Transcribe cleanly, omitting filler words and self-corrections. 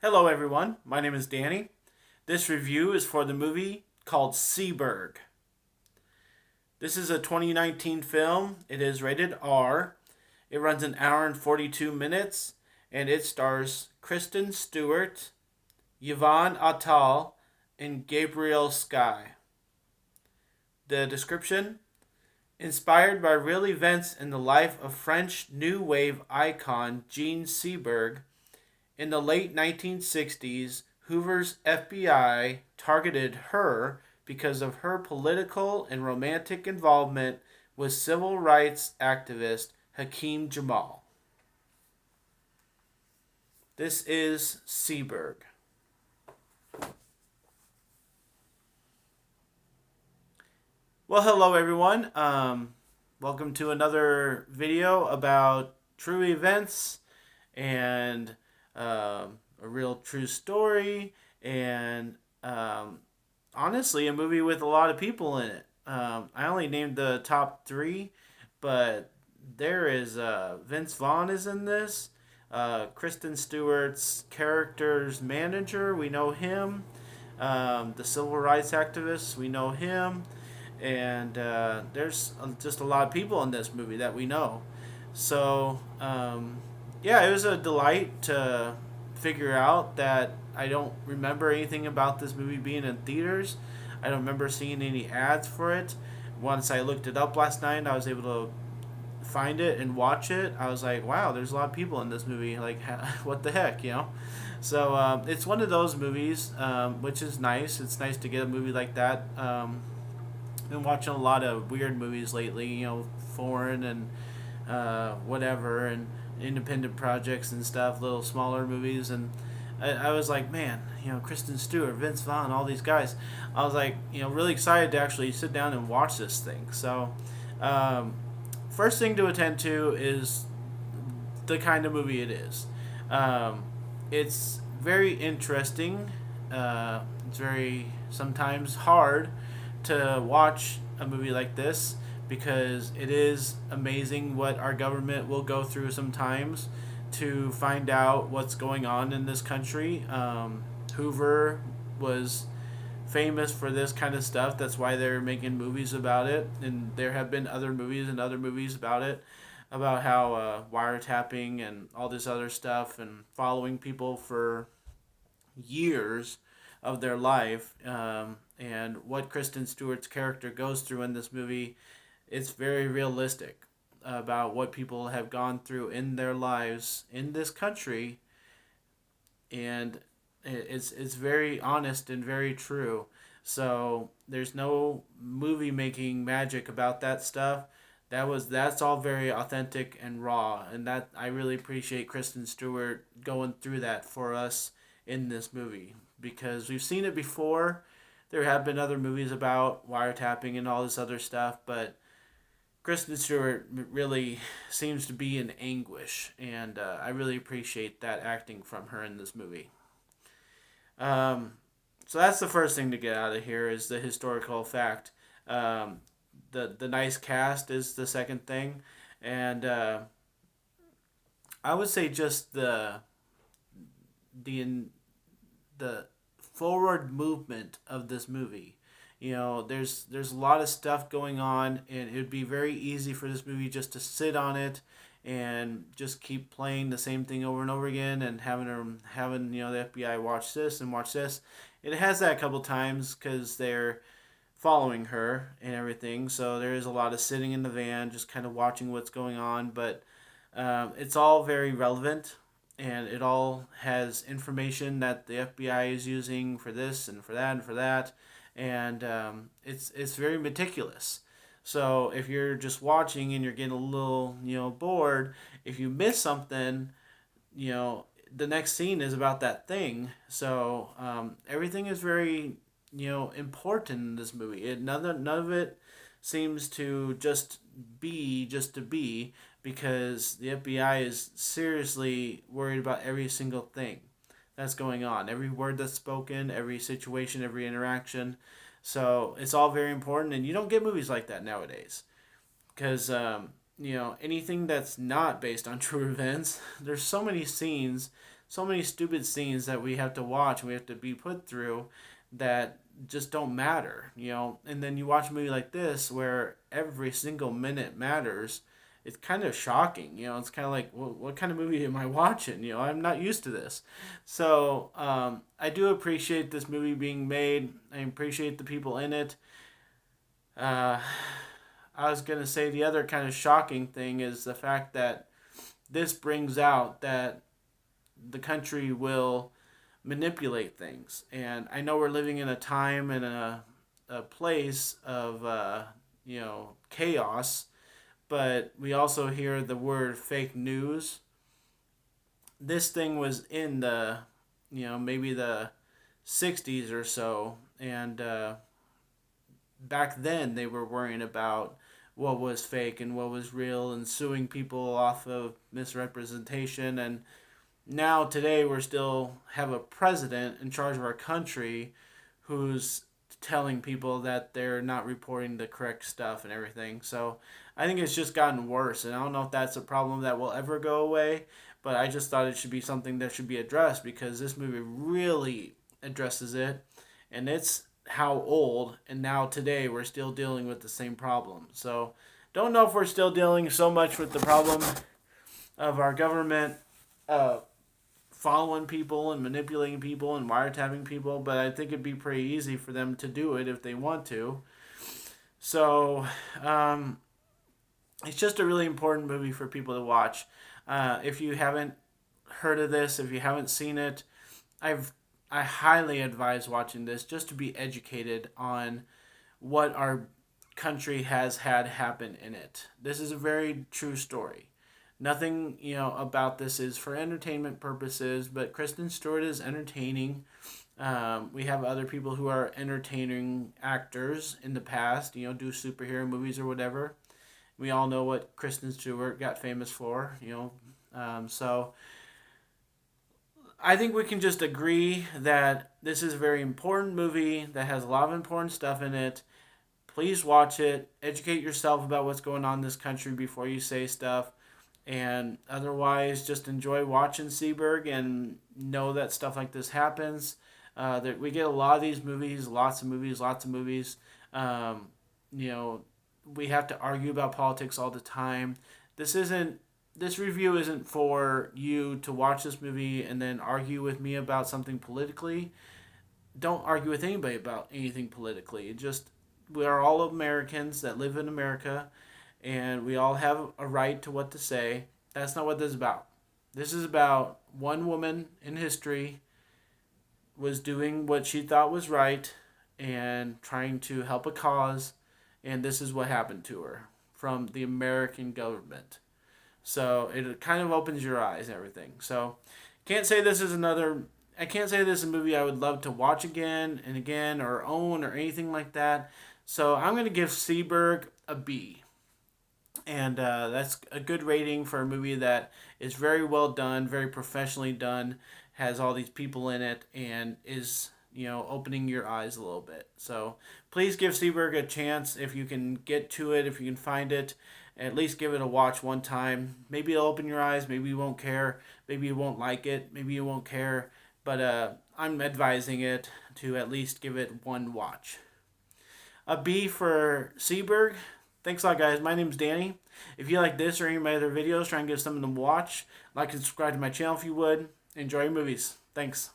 Hello, everyone. My name is Danny. This review is for the movie called Seberg. This is a 2019 film. It is rated R. It runs an hour and 42 minutes, and it stars Kristen Stewart, Yvonne Attal, and Gabriel Sky. The description: inspired by real events in the life of French New Wave icon Jean Seberg, in the late 1960s, Hoover's FBI targeted her because of her political and romantic involvement with civil rights activist Hakeem Jamal. This is Seberg. Well, hello everyone. Welcome to another video about true events and a real true story, and honestly, a movie with a lot of people in it. I only named the top three, but there is Vince Vaughn is in this. Kristen Stewart's character's manager, we know him. The civil rights activist, we know him. And there's just a lot of people in this movie that we know. So, yeah, it was a delight to figure out that I don't remember anything about this movie being in theaters. I don't remember seeing any ads for it. Once I looked it up last night, I was able to find it and watch it. I was like, wow, there's a lot of people in this movie. Like, what the heck, you know? So it's one of those movies, which is nice. It's nice to get a movie like that. Been watching a lot of weird movies lately, foreign and whatever, and independent projects and stuff, little smaller movies, and I was like, man, Kristen Stewart, Vince Vaughn, all these guys. I was like, really excited to actually sit down and watch this thing. So, first thing to attend to is the kind of movie it is. It's very interesting. It's very sometimes hard to watch a movie like this because it is amazing what our government will go through sometimes to find out what's going on in this country. Hoover was famous for this kind of stuff. That's why they're making movies about it. And there have been other movies and other movies about it, about how wiretapping and all this other stuff and following people for years of their life, and what Kristen Stewart's character goes through in this movie. It's very realistic about what people have gone through in their lives in this country, and it's very honest and very true. So there's no movie making magic about that stuff. That's all very authentic and raw, and that I really appreciate Kristen Stewart going through that for us in this movie, because we've seen it before. There have been other movies about wiretapping and all this other stuff, but Kristen Stewart really seems to be in anguish, and I really appreciate that acting from her in this movie. Um, so that's the first thing to get out of here is the historical fact. The nice cast is the second thing, and I would say just the the forward movement of this movie. There's a lot of stuff going on, and it would be very easy for this movie just to sit on it and just keep playing the same thing over and over again, and having the FBI watch this and watch this. It has that a couple times because they're following her and everything. So there is a lot of sitting in the van, just kind of watching what's going on. But it's all very relevant, and it all has information that the FBI is using for this and for that and for that, and it's very meticulous. So if you're just watching and you're getting a little bored, if you miss something, the next scene is about that thing. So everything is very important in this movie. None of it seems to just to be, because the FBI is seriously worried about every single thing that's going on, every word that's spoken, every situation, every interaction. So it's all very important, and you don't get movies like that nowadays, because anything that's not based on true events, there's so many scenes so many stupid scenes that we have to watch and we have to be put through that just don't matter, you know. And then you watch a movie like this where every single minute matters. It's kind of shocking, you know. It's kind of like, well, what kind of movie am I watching? You know, I'm not used to this. So I do appreciate this movie being made. I appreciate the people in it. Uh, I was gonna say the other kind of shocking thing is the fact that this brings out that the country will manipulate things. And I know we're living in a time and a place of, chaos, but we also hear the word fake news. This thing was in the, maybe the 60s or so. And back then they were worrying about what was fake and what was real and suing people off of misrepresentation. And now today we're still have a president in charge of our country who's telling people that they're not reporting the correct stuff and everything. So I think it's just gotten worse, and I don't know if that's a problem that will ever go away, but I just thought it should be something that should be addressed because this movie really addresses it, and it's how old, and now today we're still dealing with the same problem. So don't know if we're still dealing so much with the problem of our government uh, following people and manipulating people and wiretapping people, but I think it'd be pretty easy for them to do it if they want to. So it's just a really important movie for people to watch. If you haven't heard of this, if you haven't seen it, I highly advise watching this just to be educated on what our country has had happen in it. This is a very true story. Nothing, about this is for entertainment purposes, but Kristen Stewart is entertaining. We have other people who are entertaining actors in the past, do superhero movies or whatever. We all know what Kristen Stewart got famous for, so I think we can just agree that this is a very important movie that has a lot of important stuff in it. Please watch it. Educate yourself about what's going on in this country before you say stuff. And otherwise, just enjoy watching Seberg and know that stuff like this happens. That we get a lot of these movies, lots of movies, lots of movies. Um, we have to argue about politics all the time. This review isn't for you to watch this movie and then argue with me about something politically. Don't argue with anybody about anything politically. We are all Americans that live in America, and we all have a right to what to say. That's not what this is about. This is about one woman in history was doing what she thought was right and trying to help a cause, and this is what happened to her from the American government. So it kind of opens your eyes and everything. So I can't say this is a movie I would love to watch again and again or own or anything like that. So I'm going to give Seberg a B. And that's a good rating for a movie that is very well done, very professionally done, has all these people in it, and is, opening your eyes a little bit. So please give Seberg a chance if you can get to it, if you can find it. At least give it a watch one time. Maybe it'll open your eyes. Maybe you won't care. Maybe you won't like it. Maybe you won't care. But I'm advising it to at least give it one watch. A B for Seberg. Thanks a lot, guys. My name's Danny. If you like this or any of my other videos, try and give something to watch. Like and subscribe to my channel if you would. Enjoy your movies. Thanks.